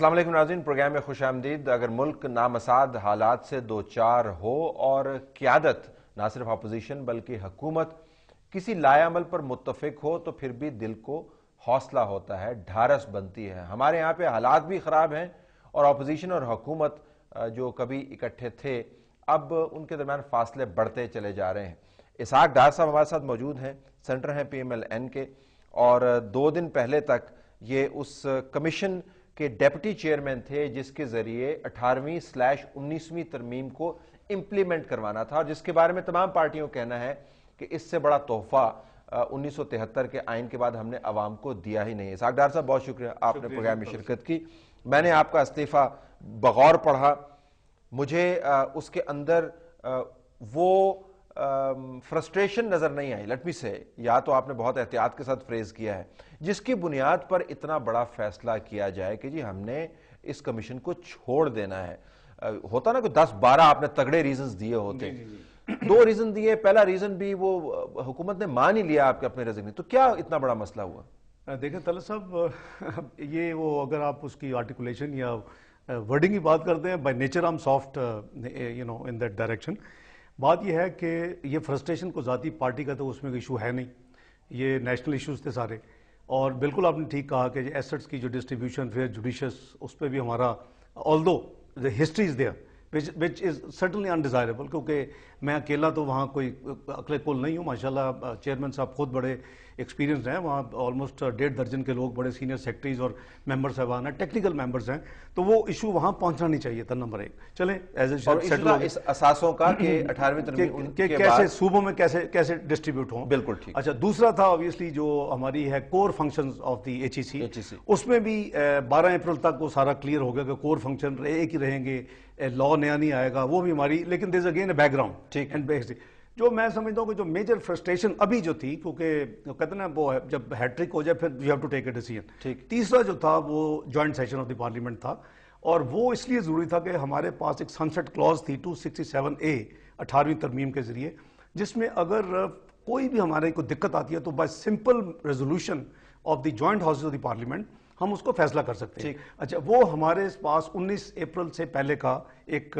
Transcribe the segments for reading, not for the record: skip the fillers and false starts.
अस्सलाम वालेकुम नाज़रीन, प्रोग्राम में खुश आमदीद। अगर मुल्क नामसाद हालात से दो चार हो और क़यादत ना सिर्फ अपोजिशन बल्कि हुकूमत किसी लाएअमल पर मुत्तफिक हो तो फिर भी दिल को हौसला होता है, ढारस बनती है। हमारे यहाँ पे हालात भी ख़राब हैं और अपोजिशन और हुकूमत जो कभी इकट्ठे थे अब उनके दरमियान फासले बढ़ते चले जा रहे हैं। इसहाक डार साहब हमारे साथ मौजूद हैं, सेंटर हैं PMLN के, और 2 दिन पहले तक ये उस कमीशन के डेप्यूटी चेयरमैन थे जिसके जरिए 18वीं/19वीं तरमीम को इंप्लीमेंट करवाना था और जिसके बारे में तमाम पार्टियों का कहना है कि इससे बड़ा तोहफा 1973 के आइन के बाद हमने अवाम को दिया ही नहीं। इसहाक डार साहब, बहुत शुक्रिया आपने प्रोग्राम में शिरकत की। मैंने आपका इस्तीफा बगौर पढ़ा, मुझे उसके अंदर वो फ्रस्ट्रेशन नजर नहीं आई। लेट मी से, या तो आपने बहुत एहतियात के साथ फ्रेज किया है जिसकी बुनियाद पर इतना बड़ा फैसला किया जाए कि जी हमने इस कमीशन को छोड़ देना है। होता ना कि 10-12 आपने तगड़े रीजंस दिए होते, 2 रीजन दिए, पहला रीजन भी वो हुकूमत ने मान ही लिया आपके अपने रेजिग्नेशन, तो क्या इतना बड़ा मसला हुआ? देखें तलत साहब, ये वो अगर आप उसकी आर्टिकुलेशन या वर्डिंग की बात करते हैं, by nature I am soft in that direction. बात यह है कि ये फ्रस्ट्रेशन को ज़ाती पार्टी का तो उसमें कोई इशू है नहीं, ये नेशनल इश्यूज थे सारे। और बिल्कुल आपने ठीक कहा कि एसेट्स की जो डिस्ट्रीब्यूशन फेयर जुडिशियस, उस पर भी हमारा although the history is there which is certainly undesirable, क्योंकि मैं अकेला तो वहाँ कोई अकले कुल नहीं हूँ। माशाल्लाह चेयरमैन साहब खुद बड़े एक्सपीरियंस हैं, वहाँ ऑलमोस्ट 1.5 दर्जन के लोग बड़े सीनियर सेक्रेटरीज और मेंबर साहबान हैं, टेक्निकल मेंबर्स हैं, तो वो इशू वहाँ पहुँचना नहीं चाहिए था, नंबर 1। चलें एज इस असासों का कि 18वीं तरमीम के कैसे सूबों में कैसे डिस्ट्रीब्यूट हों। बिल्कुल ठीक। अच्छा, दूसरा था ऑब्वियसली जो हमारी है core functions of the HEC, उसमें भी 12 अप्रैल तक वो सारा क्लियर हो गया कि कोर फंक्शन एक ही रहेंगे, लॉ नया नहीं आएगा, वो भी हमारी, लेकिन there is again a background ठीक एंड बेसिक। जो मैं समझता हूँ कि जो मेजर फ्रस्ट्रेशन अभी जो थी, क्योंकि कहते ना वो जब हैट्रिक हो जाए फिर you have to take a decision. ठीक। तीसरा जो था वो joint session of the parliament था, और वो इसलिए जरूरी था कि हमारे पास एक सनसेट क्लॉज थी 267A 18वीं तरमीम के जरिए, जिसमें अगर कोई भी हमारे को दिक्कत आती है तो bye simple resolution of the joint houses of the parliament हम उसको फैसला कर सकते हैं। अच्छा, वो हमारे पास 19 अप्रैल से पहले का एक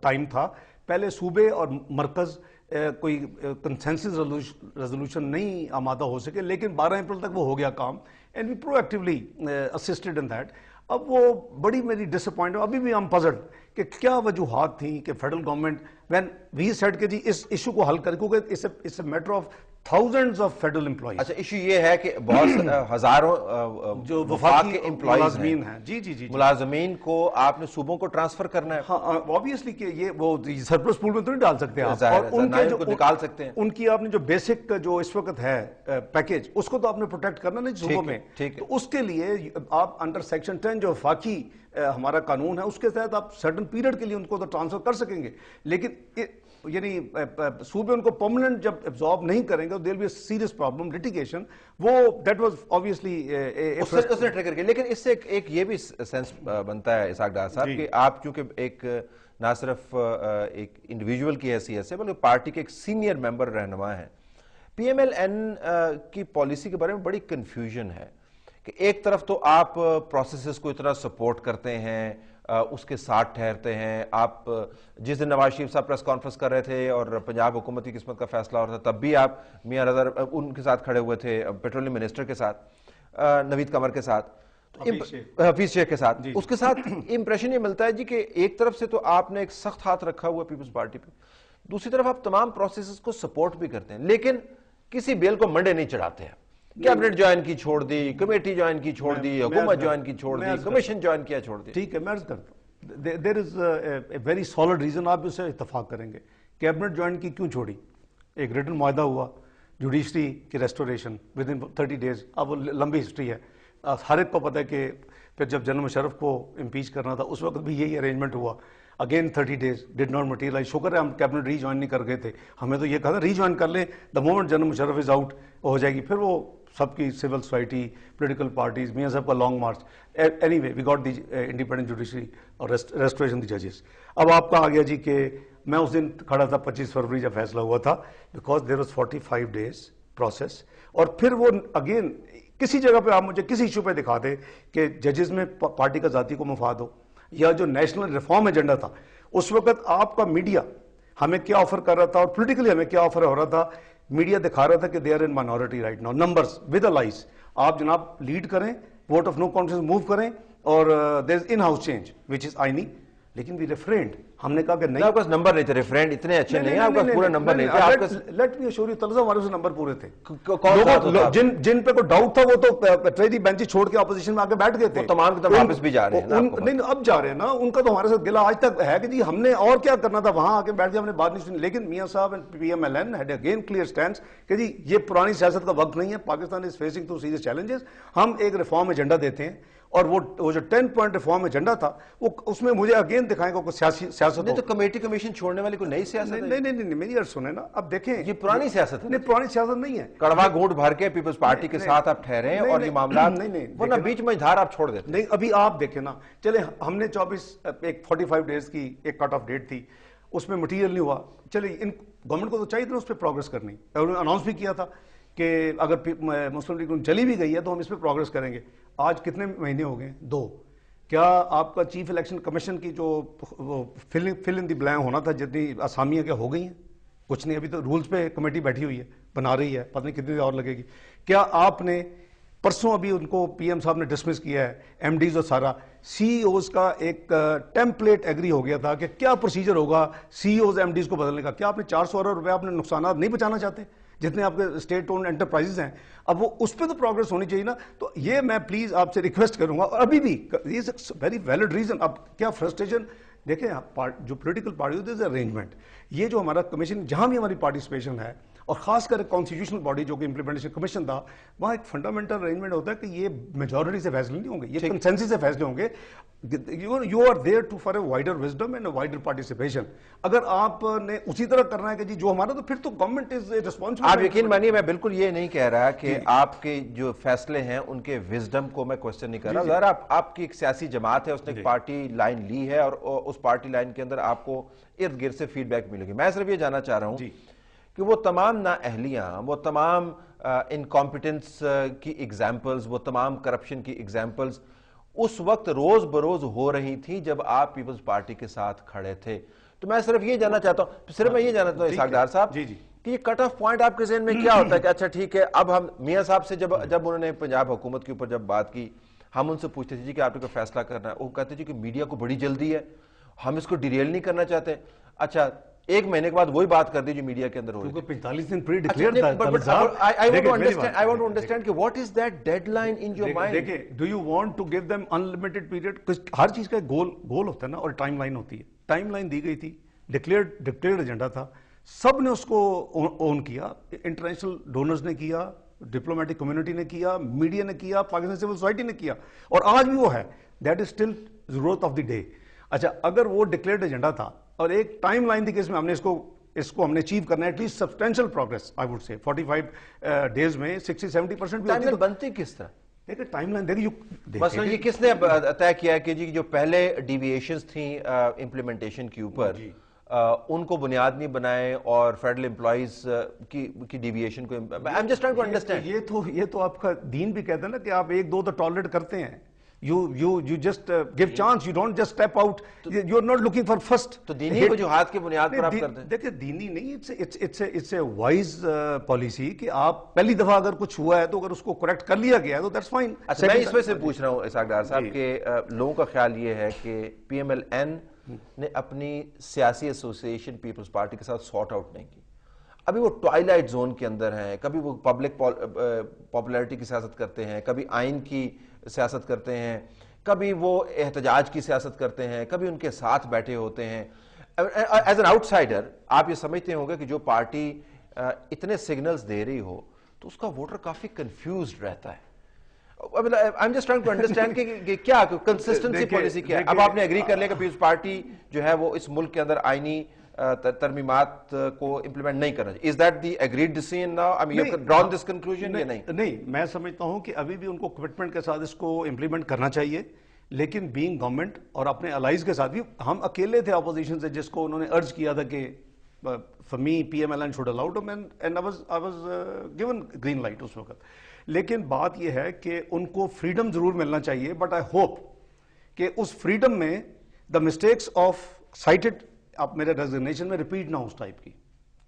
टाइम था। पहले सूबे और मरकज कोई कंसेंसस रेजोल्यूशन नहीं आमादा हो सके, लेकिन 12 अप्रैल तक वो हो गया काम, and we proactively assisted in that. अब वो बड़ी मेरी डिसअपॉइंटमेंट, अभी भी हम पजल्ड कि क्या वजूहात थी कि federal government when we said कि जी इस इशू को हल करें, क्योंकि it's a matter of thousands of federal employees. अच्छा, इश्यू ये है कि बहुत हजारों जो वफाक के एम्प्लॉइज हैं, जी मुलाजमीन को आपने सूबों को ट्रांसफर करना है। हाँ, ऑब्वियसली कि ये वो सरप्लस पूल में तो नहीं डाल सकते आप, और उनके जो निकाल सकते हैं, उनकी आपने जो बेसिक जो इस वक्त है पैकेज, उसको तो आपने प्रोटेक्ट करना नहीं सूबों में। तो उसके लिए आप अंडर सेक्शन 10 जो वफाकी हमारा कानून है, उसके तहत आप सर्टन पीरियड के लिए उनको तो ट्रांसफर कर सकेंगे, लेकिन यानी सूबे उनको परमानेंट जब एब्जॉर्ब नहीं करेंगे तो there will be a serious problem, litigation. वो दैट वाज ऑब्वियसली उसने ट्रिगर किया। लेकिन इससे एक ये भी सेंस बनता है इसहाक डार साहब कि आप चूंकि एक ना सिर्फ एक इंडिविजुअल की हैसियत से बल्कि पार्टी के एक सीनियर मेंबर रहनुमा हैं, PMLN की पॉलिसी के बारे में बड़ी कंफ्यूजन है कि एक तरफ तो आप प्रोसेसेस को इतना सपोर्ट करते हैं, उसके साथ ठहरते हैं। आप जिस दिन नवाज शरीफ साहब प्रेस कॉन्फ्रेंस कर रहे थे और पंजाब हुकूमत की किस्मत का फैसला हो रहा था, तब भी आप मियां नजर उनके साथ खड़े हुए थे, पेट्रोलियम मिनिस्टर के साथ, नवीद कमर के साथ, हफीज शेख के साथ। उसके साथ इंप्रेशन ये मिलता है जी कि एक तरफ से तो आपने एक सख्त हाथ रखा हुआ पीपल्स पार्टी पे, दूसरी तरफ आप तमाम प्रोसेस को सपोर्ट भी करते हैं, लेकिन किसी बिल को मंडे नहीं चढ़ाते हैं। कैबिनेट ज्वाइन की छोड़ दी, कमेटी ज्वाइन की छोड़ दी, हुकूमत ज्वाइन की छोड़ दी, कमीशन ज्वाइन किया छोड़ दी। ठीक है, मैं अर्ज करता हूँ there is a very solid reason, आप उससे इत्तेफाक करेंगे। कैबिनेट ज्वाइन की क्यों छोड़ी? एक रिटन मुआहदा हुआ, जुडिशरी की रेस्टोरेशन विद इन 30 डेज। अब वो लंबी हिस्ट्री है, हर एक को पता है कि फिर जब जनरल मुशर्रफ को इम्पीच करना था उस वक्त भी यही अरेंजमेंट हुआ। Again 30 days did not materialise. शुक्र है हम कैबिनेट रीज्वाइन नहीं कर गए थे, हमें तो ये कहा था रीज्वाइन कर लें, the moment general Musharraf is out हो जाएगी। फिर वो सबकी सिविल सोसाइटी, पॉलिटिकल पार्टीज, मियां साहब का long march, anyway we got the independent judiciary और रेस्टोरेशन द जजेस। अब आपका आ गया जी कि मैं उस दिन खड़ा था 25 फरवरी जब फैसला हुआ था, because there was 45 days process. और फिर वो अगेन किसी जगह पे आप मुझे किसी इशू पे दिखा दे कि जजेस में पार्टी का जाति को मुफाद हो, या जो नेशनल रिफॉर्म एजेंडा था उस वक्त आपका मीडिया हमें क्या ऑफर कर रहा था और पॉलिटिकली हमें क्या ऑफर हो रहा था। मीडिया दिखा रहा था कि they are in minority right now, numbers with allies, आप जनाब लीड करें, vote of no confidence move करें और there is in house change which is आईनी, लेकिन वी रेफरेंड, हमने कहा कि नहीं, आपके पास नंबर नहीं थे, रेफरेंड इतने अच्छे नहीं है, आपका पूरा नंबर नहीं थे। लेट मी अश्योर यू तलजा हमारे से नंबर पूरे थे। जिन पे कोई डाउट था वो तो ट्रेडी बेंच छोड़ के ऑपोजिशन में आके बैठ गए थे, तमाम वापस भी जा रहे हैं। नहीं अब जा रहे हैं ना, उनका तो हमारे साथ गिला आज तक है कि जी हमने और क्या करना था, वहां आके बैठ के हमने बात नहीं सुनी। लेकिन मियां साहब and PMLN had again clear stand कि जी ये पुरानी सियासत का वक्त नहीं है, Pakistan is facing two serious challenges, हम एक रिफॉर्म एजेंडा देते हैं। और वो जो 10 पॉइंट रिफॉर्म एजेंडा था वो उसमें मुझे अगेन दिखाएगा कुछ सियासत नहीं, तो कमेटी कमीशन छोड़ने वाली कोई नई सियासत नहीं, नहीं, नहीं, मेरी अर्ज सुने ना, अब देखें ये पुरानी सियासत है। नहीं, पुरानी सियासत नहीं है। कड़वा घूंट भर के पीपल्स पार्टी के साथ आप ठहरे और ये मामला नहीं, वरना बीच में धार आप छोड़ देते। नहीं, अभी आप देखें ना, चले हमने 45 डेज की एक कट ऑफ डेट थी, उसमें मटीरियल नहीं हुआ, चले इन गवर्नमेंट को तो चाहिए था उस पर प्रोग्रेस करनी, उन्होंने अनाउंस भी किया था कि अगर मुस्लिम लीग चली भी गई है तो हम इस पर प्रोग्रेस करेंगे। आज कितने महीने हो गए? 2। क्या आपका चीफ इलेक्शन कमीशन की जो फिल इन द ब्लैंक होना था, जितनी असामियां क्या हो गई हैं? कुछ नहीं, अभी तो रूल्स पे कमेटी बैठी हुई है, बना रही है, पता नहीं कितनी देर और लगेगी। क्या आपने परसों अभी उनको PM साहब ने डिसमिस किया है, MDs और सारा CEOs का एक टेम्पलेट एग्री हो गया था कि क्या प्रोसीजर होगा CEOs MDs को बदलने का। क्या आपने 400 अरब रुपए आपने नुकसान नहीं बचाना चाहते जितने आपके स्टेट ओन्ड एंटरप्राइजेस हैं? अब वो उस पर तो प्रोग्रेस होनी चाहिए ना। तो ये मैं प्लीज आपसे रिक्वेस्ट करूंगा, और अभी भी ये वेरी वैलिड रीजन। अब क्या फ्रस्ट्रेशन देखें, जो पोलिटिकल पार्टी अरेंजमेंट, ये जो हमारा कमीशन जहां भी हमारी पार्टिसिपेशन है, और खासकर कॉन्स्टिट्यूशनल बॉडी जो कि इंप्लीमेंटेशन कमीशन था, वहां एक फंडामेंटल अरेंजमेंट होता है कि ये मेजॉरिटी से फैसले नहीं होंगे, ये कंसेंसस से फैसले होंगे। You are there to for a wider wisdom and wider participation. अगर आपने उसी तरह करना है कि जी जो हमारा, तो फिर तो गवर्नमेंट इज रिस्पॉन्सिबल। आप यकीन मानिए, मैं बिल्कुल ये नहीं कह रहा कि आपके जो फैसले हैं उनके विजडम को मैं क्वेश्चन नहीं कर रहा। अगर आपकी एक सियासी जमात है, उसने एक पार्टी लाइन ली है और उस पार्टी लाइन के अंदर आपको इर्द गिर्द से फीडबैक मिलेगी। मैं सिर्फ ये जानना चाह रहा हूं कि वो तमाम नाअहलियां, वो तमाम इनकॉम्पिटेंस की एग्जाम्पल्स, वो तमाम करप्शन की एग्जाम्पल्स उस वक्त रोज बरोज हो रही थी जब आप पीपल्स पार्टी के साथ खड़े थे। तो मैं सिर्फ ये जानना चाहता हूं, सिर्फ मैं ये जानना चाहता हूं इसाकदार साहब कि ये कट ऑफ पॉइंट आपके ज़हन में क्या होता है कि अच्छा ठीक है, अब हम मियां साहब से जब उन्होंने पंजाब हुकूमत के ऊपर जब बात की, हम उनसे पूछते थे जी कि आपने कोई फैसला करना है, वो कहते जी कि मीडिया को बड़ी जल्दी है, हम इसको डिरेल नहीं करना चाहते। अच्छा, एक महीने के बाद वही बात कर दी जो मीडिया के अंदर हो रही है। 45 दिन प्री डिक्लेयर्ड था। I want to understand कि what is that deadline in your mind? देखिए, do you want to give them unlimited period? हर चीज का गोल होता है ना, और टाइमलाइन होती है। टाइमलाइन दी गई थी, डिक्लेयर्ड एजेंडा था, सब ने उसको ओन किया, इंटरनेशनल डोनर्स ने किया, डिप्लोमेटिक कम्युनिटी ने किया, मीडिया ने किया, पाकिस्तान सिविल सोसाइटी ने किया, और आज भी वो है। दैट इज स्टिल जरूरत ऑफ द डे। अच्छा, अगर वो डिक्लेयर्ड एजेंडा था और एक टाइम लाइन थी कि इसमें हमने इसको हमने अचीव करना है, at least substantial progress, I would say 45 days में 60-70% भी होती है। बनती किस तरह? देखिए टाइमलाइन देखिए, मसलन ये किसने तय किया है कि जी जो पहले डेविएशंस थी इंप्लीमेंटेशन के ऊपर, उनको बुनियाद नहीं बनाए और फेडरल एम्प्लॉइज की डेविएशन को, I am just trying to understand. ये तो आपका दीन भी कहता है ना कि आप 1-2 तो टॉलरेट करते हैं, you just give chance, you don't just step out, you're not looking for first। तो दीनी वजूहात की बुनियाद पर आप करते हैं। देखिए दीनी नहीं, it's a wise पॉलिसी कि आप पहली दफा अगर कुछ हुआ है तो अगर उसको करेक्ट कर लिया गया है तो दैट्स फाइन। अच्छा, मैं इस वजह से पूछ रहा हूँ इसाकदार साहब के लोगों का ख्याल ये है कि PMLN ने अपनी सियासी एसोसिएशन पीपल्स पार्टी के साथ सॉर्ट आउट नहीं की। अभी वो ट्वाइलाइट जोन के अंदर हैं, कभी वो पब्लिक पॉपुलैरिटी की सियासत करते हैं, कभी आइन की सियासत करते हैं, कभी वो एहतजाज की सियासत करते हैं, कभी उनके साथ बैठे होते हैं। एज एन आउटसाइडर आप ये समझते होंगे कि जो पार्टी इतने सिग्नल्स दे रही हो तो उसका वोटर काफी कंफ्यूज्ड रहता है। I am just trying to understand कि क्या कंसिस्टेंसी पॉलिसी क्या है। अब आपने एग्री कर लिया कि पीपल्स पार्टी जो है वो इस मुल्क के अंदर आईनी तरमीमात को इंप्लीमेंट नहीं करना चाहिए। Is that the agreed decision now? I mean you have drawn this conclusion या नहीं? नहीं, मैं समझता हूं कि अभी भी उनको कमिटमेंट के साथ इसको इंप्लीमेंट करना चाहिए, लेकिन बीइंग गवर्नमेंट और अपने अलाइज के साथ भी, हम अकेले थे अपोजिशन से जिसको उन्होंने अर्ज किया था कि for me PMLN should allow him, and I was given green light उस वक्त। लेकिन बात यह है कि उनको फ्रीडम जरूर मिलना चाहिए, बट आई होप कि उस फ्रीडम में द मिस्टेक्स ऑफ साइटेड आप मेरे रेजिग्नेशन में रिपीट ना हो उस टाइप की।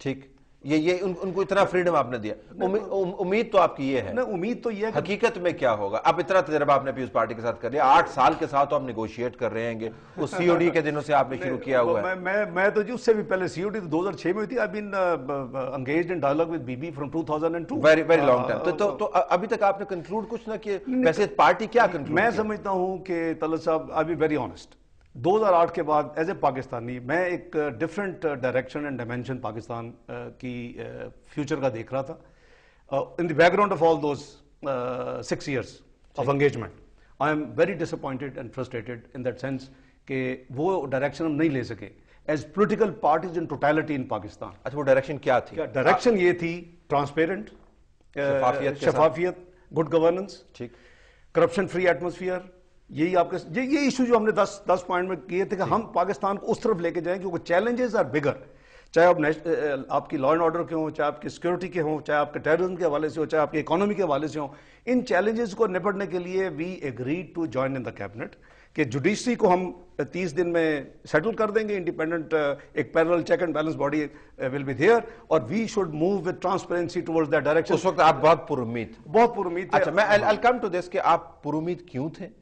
ठीक, ये उनको इतना फ्रीडम आपने दिया। उम्मीद तो आपकी ये है ना, उम्मीद तो ये है हकीकत में क्या होगा? अब इतना तजर्बा आपने पीपल्स पार्टी के साथ कर लिया, 8 साल के साथ तो आप नेगोशिएट कर रहे हैं, उस सीओडी के दिनों से आपने शुरू किया हुआ है। मैं तो जी उससे भी पहले सीओडी तो 2006 में हुई थी। I been engaged in dialogue with Bibi from 2002, very very long time. तो अभी तक आपने कंक्लूड कुछ ना किया? वैसे पार्टी क्या कंक्लूड? मैं समझता हूं कि तलत साहब, आई बी वेरी ऑनेस्ट, 2008 के बाद एज ए पाकिस्तानी मैं एक different direction and dimension Pakistan की फ्यूचर का देख रहा था। In the background of all those 6 years of engagement, I am very disappointed and frustrated in that sense कि वो डायरेक्शन हम नहीं ले सके as political parties in totality in Pakistan. अच्छा, वो डायरेक्शन क्या थी? डायरेक्शन ये थी ट्रांसपेरेंट, शफाफियत, गुड गवर्नेंस, ठीक, करप्शन फ्री एटमोसफियर। यही आपके ये इशू जो हमने 10 पॉइंट में किए थे कि हम पाकिस्तान को उस तरफ लेके जाएं, क्योंकि चैलेंजेस आर बिगर, चाहे आप आपकी लॉ एंड ऑर्डर के हों, चाहे आपकी सिक्योरिटी के हों, चाहे आपके टेररिज्म के हवाले से हो, चाहे आपकी इकोनॉमी के हवाले से हो। इन चैलेंजेस को निपटने के लिए we agreed to join in the cabinet कि जुडिशरी को हम 30 दिन में सेटल कर देंगे, इंडिपेंडेंट एक parallel check and balance body will be there, और we should move with transparency towards that direction. उस वक्त आप बहुत पुरुम्मीद थे। अच्छा, मैं आई कम टू दिस कि आप पुरुम्मीद क्यों थे?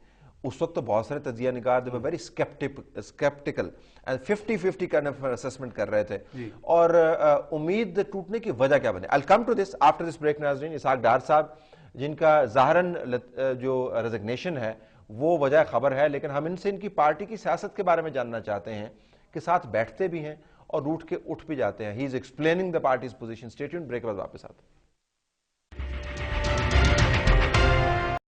उस वक्त तो बहुत सारे तजिया निगार थे वेरी स्केप्टिकल एंड 50-50 का असेसमेंट कर रहे थे, और उम्मीद टूटने की वजह क्या बनी? I come to this after this break. नाज़रीन, इसहाक डार साहब जिनका ज़ाहरन जो रेजिग्नेशन है वो वजह खबर है, लेकिन हम इनसे इनकी पार्टी की सियासत के बारे में जानना चाहते हैं कि साथ बैठते भी हैं और रूठ के उठ भी जाते हैं। He is explaining the parties position. Stay tuned, break के बाद वापस आते हैं।